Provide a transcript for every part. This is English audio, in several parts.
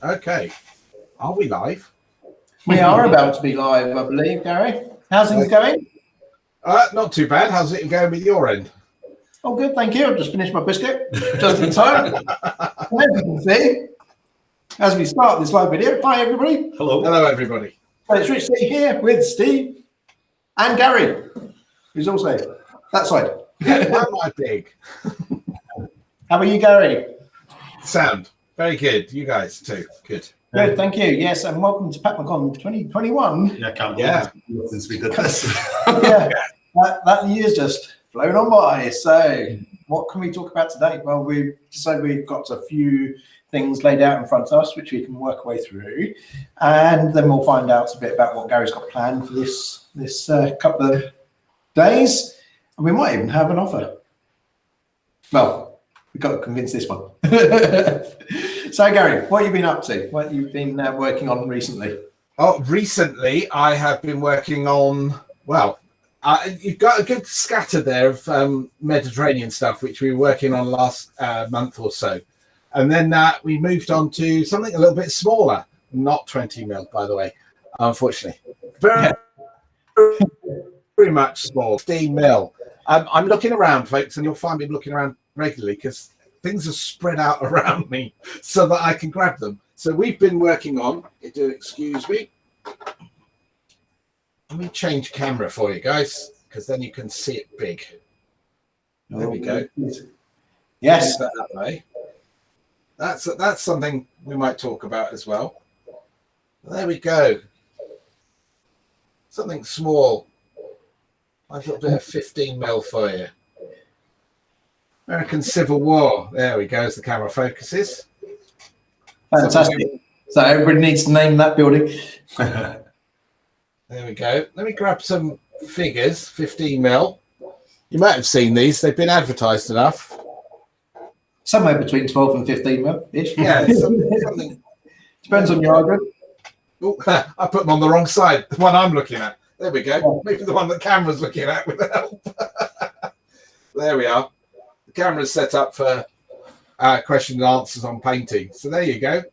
Okay. Are we live? We are about to be live, I believe, Gary. How's things going? Not too bad. How's it going with your end? Oh, good, thank you. I've just finished my biscuit, just in time. As you can see, as we start this live video, hi everybody. Hello. Hello, everybody. So it's Rich Steve here with Steve and Gary, who's also that side. Why am I big? How are you, Gary? Sound. Very good. You guys too. Good. Good, thank you. Yes, and welcome to PATMOCon 2021. Yeah, can't believe since we did this. Yeah, that year's just flown on by. So what can we talk about today? Well, we decided we've got a few things laid out in front of us, which we can work our way through. And then we'll find out a bit about what Gary's got planned for this couple of days. And we might even have an offer. Well, we've got to convince this one. So, Gary, what have you been up to? What have you been working on recently? Oh, recently I have been working on, well, you've got a good scatter there of Mediterranean stuff, which we were working on last month or so. And then we moved on to something a little bit smaller, not 20 mil, by the way, unfortunately. Very much small, 15 mil. I'm looking around, folks, and you'll find me looking around regularly because things are spread out around me so that I can grab them. So we've been working on, excuse me. Let me change camera for you guys, because then you can see it big. There we go. Yes. That way. That's something we might talk about as well. There we go. Something small. I've got a bit of 15 mil for you. American Civil War. There we go, as the camera focuses. Fantastic. So everybody needs to name that building. There we go. Let me grab some figures, 15 mil. You might have seen these. They've been advertised enough. Somewhere between 12 and 15 mil-ish. Yeah, something. Depends on your argument. Oh, I put them on the wrong side. The one I'm looking at. There we go. Maybe the one the camera's looking at with the help. There we are. The camera's set up for question and answers on painting. So there you go.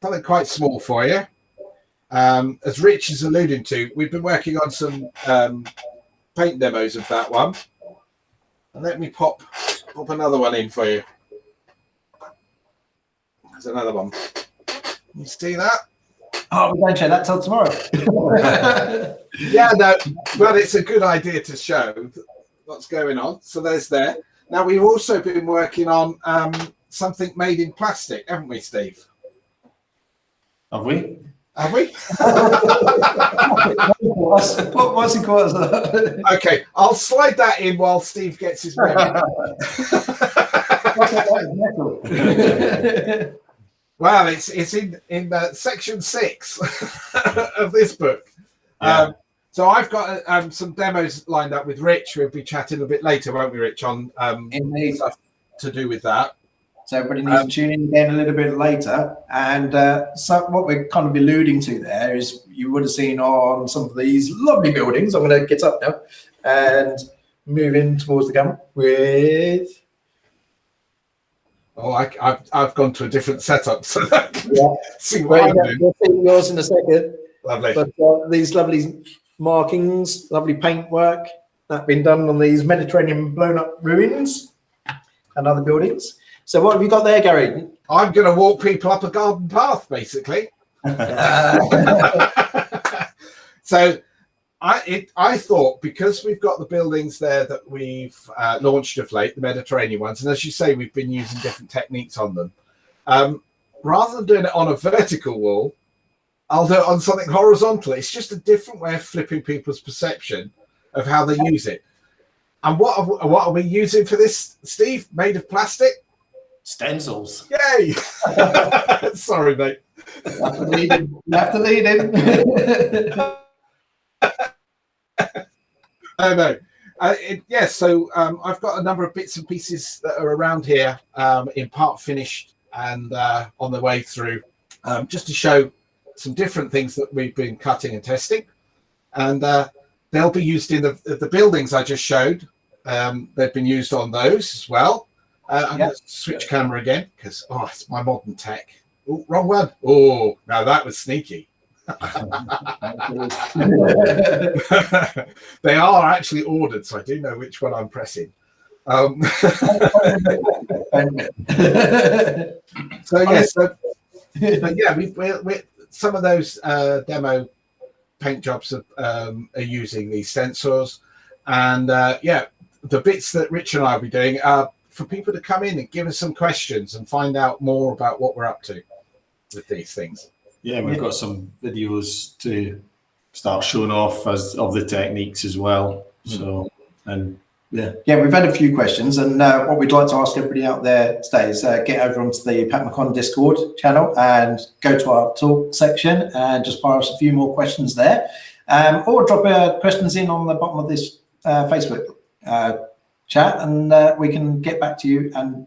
Something quite small for you. As Rich is alluding to, we've been working on some paint demos of that one. And let me pop another one in for you. There's another one. You see that? Oh, we won't show that till tomorrow. Yeah, no, but it's a good idea to show what's going on. So there's there. Now, we've also been working on something made in plastic, haven't we, Steve? Have we? Have we? What's it called? Okay, I'll slide that in while Steve gets his memory. Well, it's in section 6 of this book. Yeah. So I've got some demos lined up with Rich. We'll be chatting a bit later, won't we, Rich, on stuff to do with that. So everybody needs to tune in again a little bit later. And so what we're kind of alluding to there is you would have seen on some of these lovely buildings. I'm going to get up now and move in towards the camera with... Oh, I've gone to a different setup, so see what I'm doing. We'll see yours in a second. Lovely. But these lovely markings, lovely paintwork that's been done on these Mediterranean blown up ruins and other buildings. So what have you got there, Gary? I'm going to walk people up a garden path, basically. So I thought, because we've got the buildings there that we've launched of late, the Mediterranean ones, and as you say, we've been using different techniques on them. Rather than doing it on a vertical wall, I'll do it on something horizontal. It's just a different way of flipping people's perception of how they use it. And what are we using for this, Steve? Made of plastic? Stencils. Yay! Sorry, mate. You have to lead in. I know. Yes, so I've got a number of bits and pieces that are around here in part finished and on the way through, just to show some different things that we've been cutting and testing. And they'll be used in the buildings I just showed. They've been used on those as well. I'm going to switch camera again because, it's my modern tech. Oh, wrong one. Oh, now that was sneaky. They are actually ordered, so I do know which one I'm pressing. So yes, but yeah, we some of those demo paint jobs are using these sensors, and yeah, the bits that Rich and I will be doing are for people to come in and give us some questions and find out more about what we're up to with these things. Yeah, we've got some videos to start showing off of the techniques as well. So, and yeah, we've had a few questions, and what we'd like to ask everybody out there today is get over onto the PATMOCON Discord channel and go to our talk section and just fire us a few more questions there, or drop questions in on the bottom of this Facebook chat, and we can get back to you and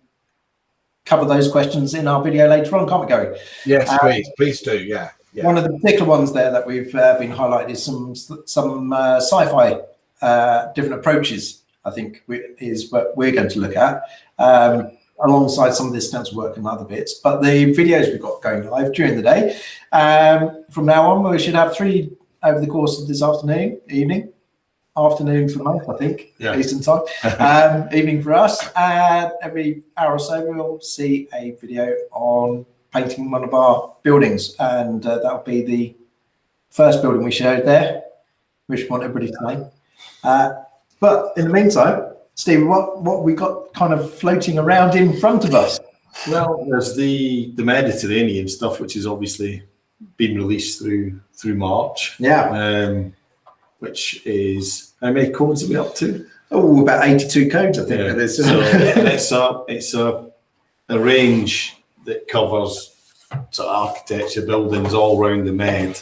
cover those questions in our video later on, can't we, Gary? Yes, please do. Yeah. One of the particular ones there that we've been highlighted is some sci-fi different approaches. I think is what we're going to look at alongside some of this stencil work and other bits. But the videos we've got going live during the day. From now on, we should have 3 over the course of this evening for the month, I think, Eastern time. Evening for us. And every hour or so, we'll see a video on painting one of our buildings. And that'll be the first building we showed there, which we want everybody to know. But in the meantime, Steve, what we got kind of floating around in front of us? Well, there's the Mediterranean stuff, which has obviously been released through March. Yeah. Which is, how many codes are we up to? Oh, about 82 codes, I think. Yeah. So it's a range that covers sort of architecture, buildings all around the Med.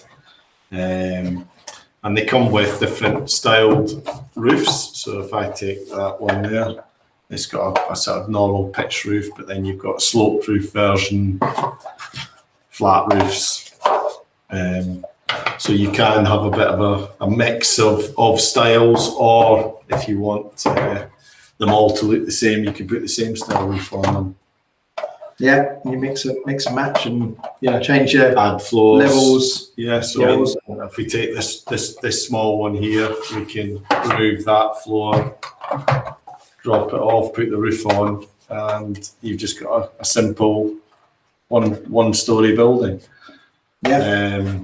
And they come with different styled roofs. So if I take that one there, it's got a sort of normal pitch roof, but then you've got a sloped roof version, flat roofs. So you can have a bit of a mix of styles, or if you want them all to look the same, you can put the same style roof on them. Yeah, you mix and match, and change your add floors, levels. Yeah, so if we take this small one here, we can remove that floor, drop it off, put the roof on, and you've just got a simple one-story building. Yeah.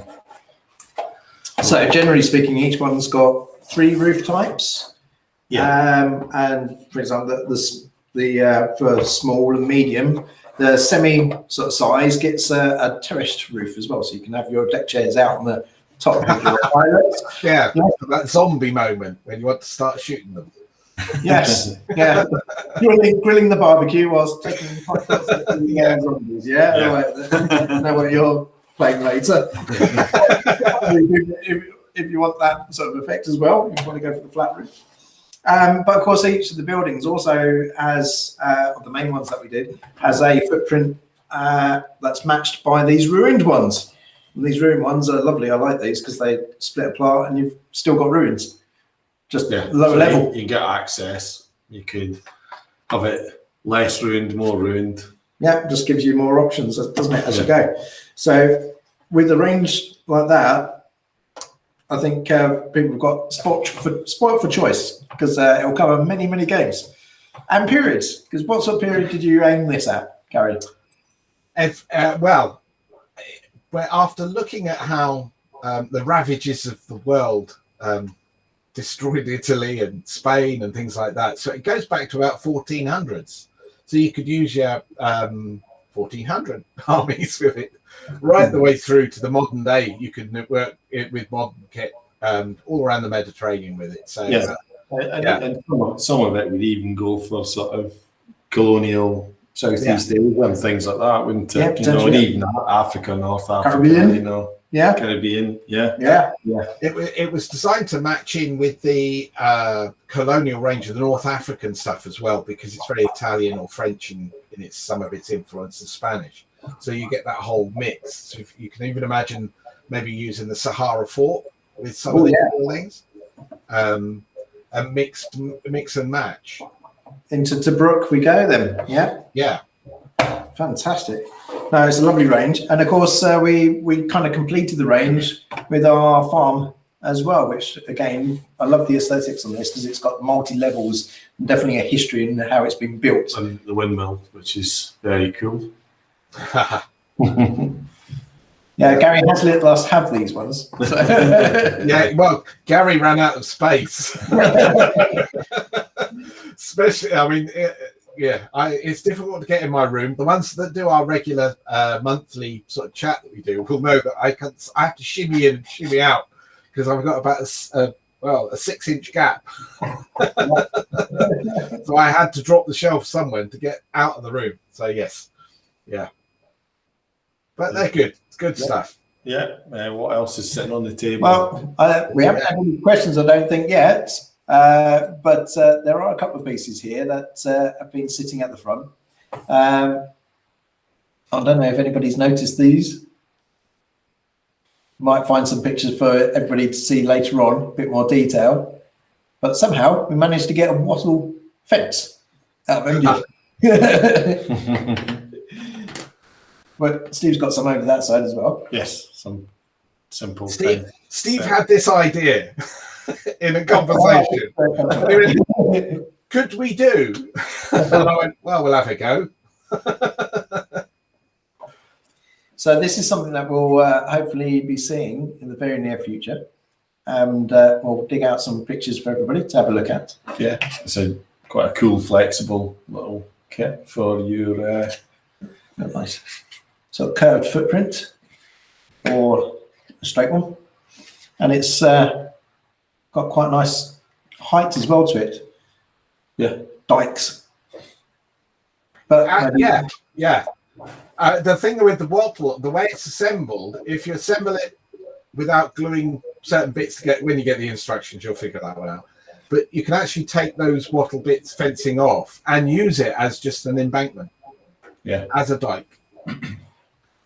So generally speaking, each one's got 3 roof types. Yeah. And for example, the for small and medium, the semi sort of size gets a terraced roof as well, so you can have your deck chairs out on the top of your pilots. Yeah, that zombie moment when you want to start shooting them. Yes, yeah. Grilling the barbecue whilst taking the zombies. Yeah. Right. I know what you're playing later. if you want that sort of effect as well, you want to go for the flat roof. But of course, each of the buildings also has, the main ones that we did, has a footprint that's matched by these ruined ones. And these ruined ones are lovely. I like these because they split apart and you've still got ruins. Just lower level. You get access. You could have it less ruined, more ruined. Yeah, just gives you more options, doesn't it, as you go. So with a range like that, I think people have got spoiled for choice because it'll cover many, many games and periods. Because what sort of period did you aim this at, Gary? Well, after looking at how the ravages of the world destroyed Italy and Spain and things like that, so it goes back to about 1400s. So you could use your 1400 armies with it. Right the way through to the modern day, you could work it with modern kit all around the Mediterranean with it. So and some of it would even go for sort of colonial Southeast Asia and things like that, wouldn't it? And even Africa, North Africa, Caribbean. Caribbean, It was designed to match in with the colonial range of the North African stuff as well, because it's very Italian or French in some of its influence and Spanish. So you get that whole mix. So if you can even imagine maybe using the Sahara Fort with some of the buildings, and mix and match. Into Tobruk we go then. Yeah. Yeah. Fantastic. No, it's a lovely range, and of course we kind of completed the range with our farm as well, which again I love the aesthetics on this because it's got multi levels and definitely a history in how it's been built. And the windmill, which is very cool. Yeah, Gary has let us have these ones. So. Yeah, well, Gary ran out of space. Especially, I mean, it's difficult to get in my room. The ones that do our regular monthly sort of chat that we do will know that I have to shimmy in and shimmy out because I've got about a 6-inch gap. So I had to drop the shelf somewhere to get out of the room. So yes, yeah. But they're good. It's good stuff. Yeah. What else is sitting on the table? Well, we haven't had any questions, I don't think, yet. But there are a couple of pieces here that have been sitting at the front. I don't know if anybody's noticed these. Might find some pictures for everybody to see later on, a bit more detail. But somehow we managed to get a wattle fence out of MDF. But Steve's got some over that side as well. Yes, some simple Steve had this idea in a conversation. Could we do? And I went, well, we'll have a go. So this is something that we'll hopefully be seeing in the very near future. And we'll dig out some pictures for everybody to have a look at. Yeah, it's quite a cool, flexible little kit for your... Nice. So curved footprint or a straight one. And it's got quite nice height as well to it. Yeah. Dikes. But yeah. The thing with the wattle, the way it's assembled, if you assemble it without gluing certain bits together, when you get the instructions, you'll figure that one out. But you can actually take those wattle bits fencing off and use it as just an embankment. Yeah. As a dike.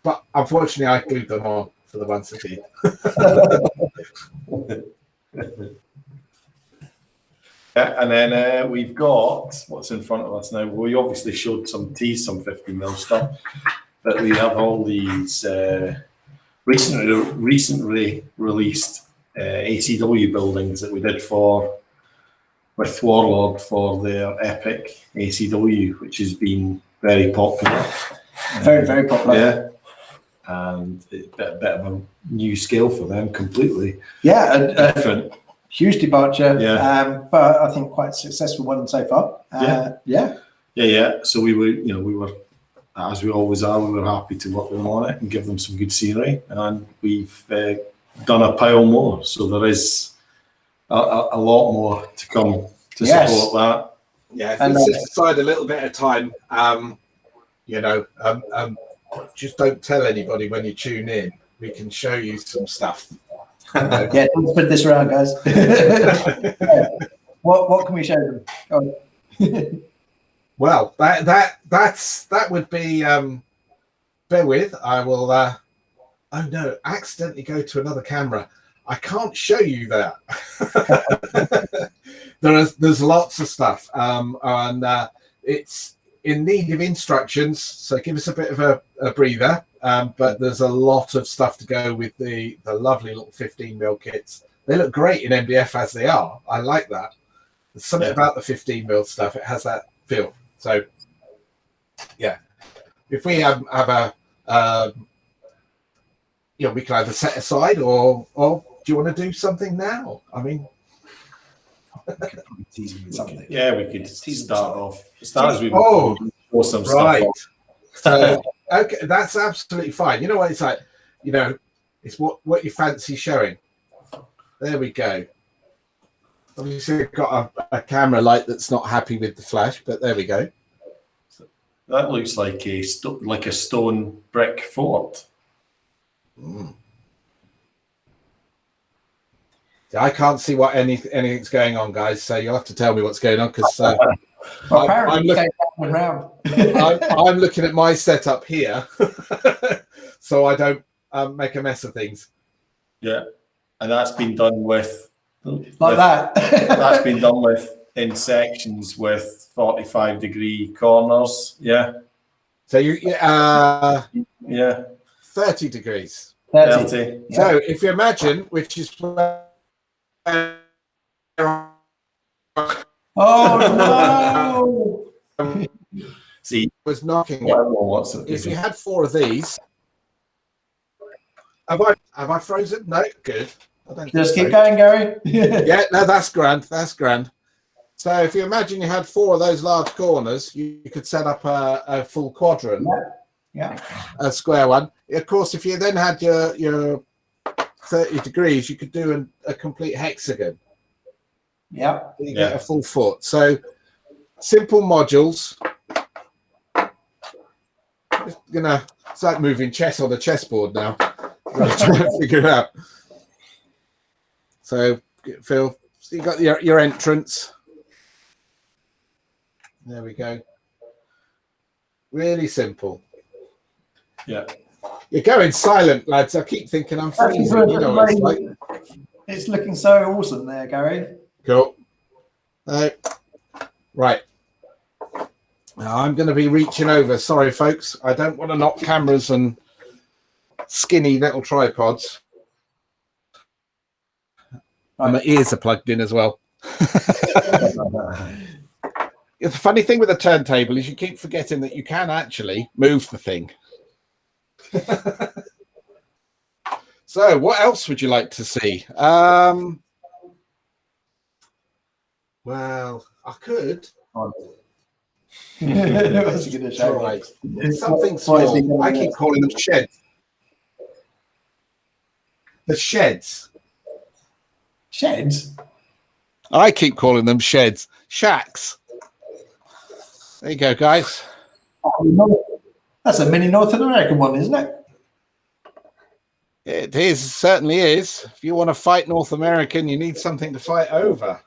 But unfortunately, I glued them on for the ones that did. Yeah, and then we've got what's in front of us now. We obviously showed some 50mm stuff, but we have all these recently released ACW buildings that we did with Warlord for their epic ACW, which has been very popular. Very, very popular. Yeah. And a bit of a new scale for them completely. Yeah, different. Huge departure. Yeah. But I think quite a successful one so far. Yeah. So we were, as we always are, we were happy to work with them on it and give them some good scenery. And we've done a pile more. So there is a lot more to come to support that. Yeah, if we set aside a little bit of time, just don't tell anybody when you tune in. We can show you some stuff. Yeah, let's put this around, guys. What can we show them? Well, that would be. Bear with. I will. Oh no! Accidentally go to another camera. I can't show you that. There's lots of stuff, and it's in need of instructions, so give us a bit of a breather. But there's a lot of stuff to go with the lovely little 15mm kits. They look great in MDF as they are. I like that. There's something about the 15mm stuff. It has that feel. So, yeah. If we have a, we can either set aside or do you want to do something now? I mean, something. Yeah, we could start off. Start as we some right. Stuff so, okay, that's absolutely fine. You know what it's like? It's what you fancy showing. There we go. Obviously, we've got a camera light that's not happy with the flash, but there we go. That looks like a stone brick fort. Mm. I can't see what anything's going on, guys. So you'll have to tell me what's going on because I'm looking at my setup here, so I don't make a mess of things. Yeah, and that's been done with that. That's been done with in sections with 45-degree corners. Yeah. So you Yeah. 30 degrees. 30. Yeah. So if you imagine, which is Oh no! See, was knocking I it. don't know what's If you had 4 of these, have I frozen? No, good. I don't Just think keep so. going, Gary. Yeah, no, that's grand. That's grand. So if you imagine you had 4 of those large corners, you could set up a full quadrant, Yeah. a square one. Of course, if you then had your 30 degrees, you could do a complete hexagon. Yeah. You get a full foot. So simple modules. Just gonna, it's like moving chess on a chessboard now. I'm trying to figure it out. So Phil, so you got your entrance. There we go. Really simple. Yeah. You're going silent, lads. I keep thinking I'm freezing. You know what it's like. It's looking so awesome there, Gary. Cool. Right. Now I'm going to be reaching over. Sorry, folks. I don't want to knock cameras and skinny little tripods. Right. And my ears are plugged in as well. The funny thing with a turntable is you keep forgetting that you can actually move the thing. So what else would you like to see? Well, I could What's he gonna show try me? something What is he small. gonna I do? keep calling them sheds. The sheds. Sheds. I keep calling them sheds. Shacks. There you go, guys. That's a mini North American one, isn't it? It is, certainly is. If you want to fight North American, you need something to fight over.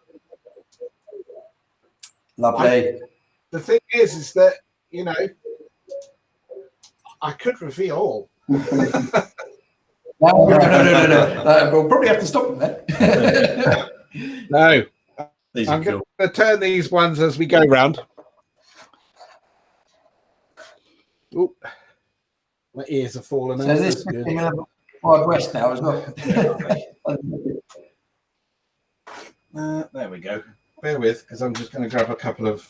Lovely. The thing is that, you know, I could reveal. No. We'll probably have to stop them then. No. These I'm are going cool. to turn these ones as we go round. Oop. My ears are falling So out. this That's is good. looking a Wild West now as well. There we go. Bear with, because I'm just going to grab a couple of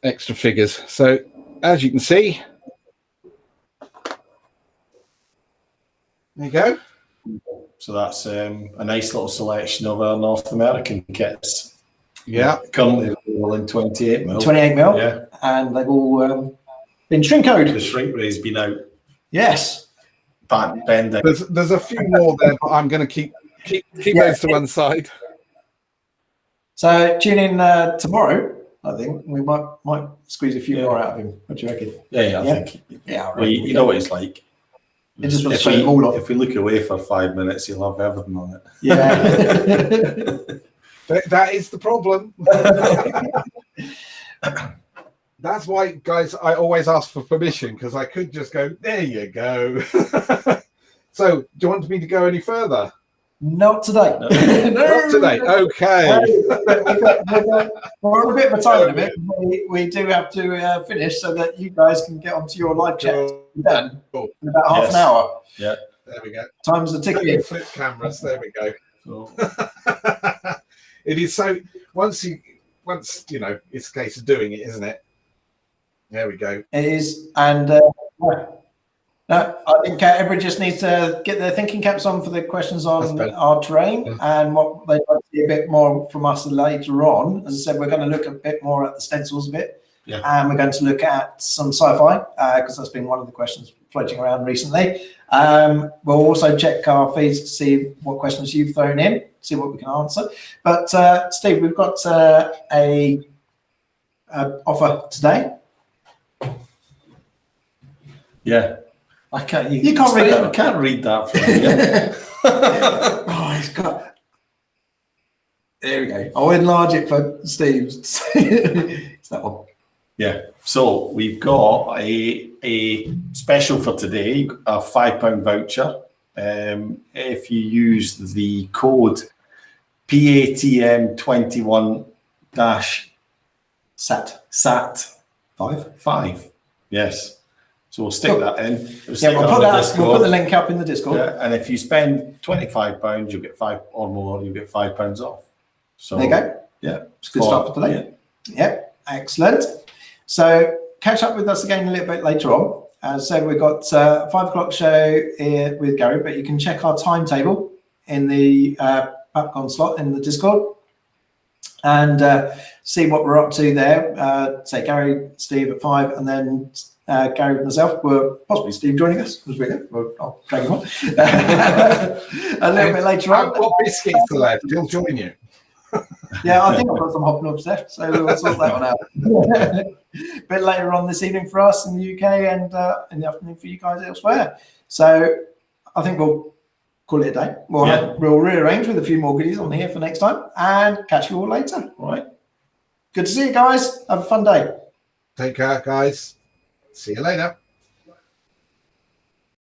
extra figures. So, as you can see, there you go. So that's a nice little selection of our North American kits. Yeah. Currently available in 28 mil. 28 mil. Yeah. And they've all been shrink code. The shrink ray's been out. Yes. Bending. There's a few more there, but I'm going to keep those to one side. So tune in tomorrow. I think we might squeeze a few more out of him. What do you reckon? Yeah, I think. Yeah. Well, you know what it's like. It just wants to show them all off. If we look away for 5 minutes, you'll have everything on it. Yeah. That is the problem. That's why, guys, I always ask for permission, because I could just go, there you go. So, do you want me to go any further? Not today. No. Not today. Okay. We're on a bit of a time limit. We do have to finish so that you guys can get onto your live chat. Done in about half an hour. Yeah. There we go. Time's a ticking. Flip cameras. There we go. It is so. Once you know, it's a case of doing it, isn't it? There we go. It is, and I think everybody just needs to get their thinking caps on for the questions on our terrain and what they'd like to see a bit more from us later on. As I said, we're going to look a bit more at the stencils a bit, and we're going to look at some sci-fi because that's been one of the questions floating around recently. We'll also check our feeds to see what questions you've thrown in, see what we can answer. But Steve, we've got a offer today. Yeah. I can't. You can't read that. I can't read that from here. Oh, he's got. There we go. I'll enlarge it for Steve's. It's that one. Yeah. So we've got a special for today, a £5 voucher. If you use the code PATM21-SAT 5. Yes. So we'll stick that in. We'll put the link up in the Discord. Yeah, and if you spend £25, you'll get £5 or more. You'll get £5 off. So there you go. Yeah, it's good stuff for today. Yep, excellent. So catch up with us again a little bit later on. So we've got a 5 o'clock show here with Gary, but you can check our timetable in the PATMOCON slot in the Discord and see what we're up to there. Say Gary, Steve at 5, and then Gary and myself, possibly Steve joining us as we go. I'll drag him on a little bit later on. I've got biscuits to left. He'll join you. Yeah, I think I've got some hot knobs left, so we'll sort that one out. A bit later on this evening for us in the UK and in the afternoon for you guys elsewhere. So I think we'll call it a day. We'll rearrange with a few more goodies on here for next time and catch you all later. All right. Good to see you guys. Have a fun day. Take care, guys. See you later.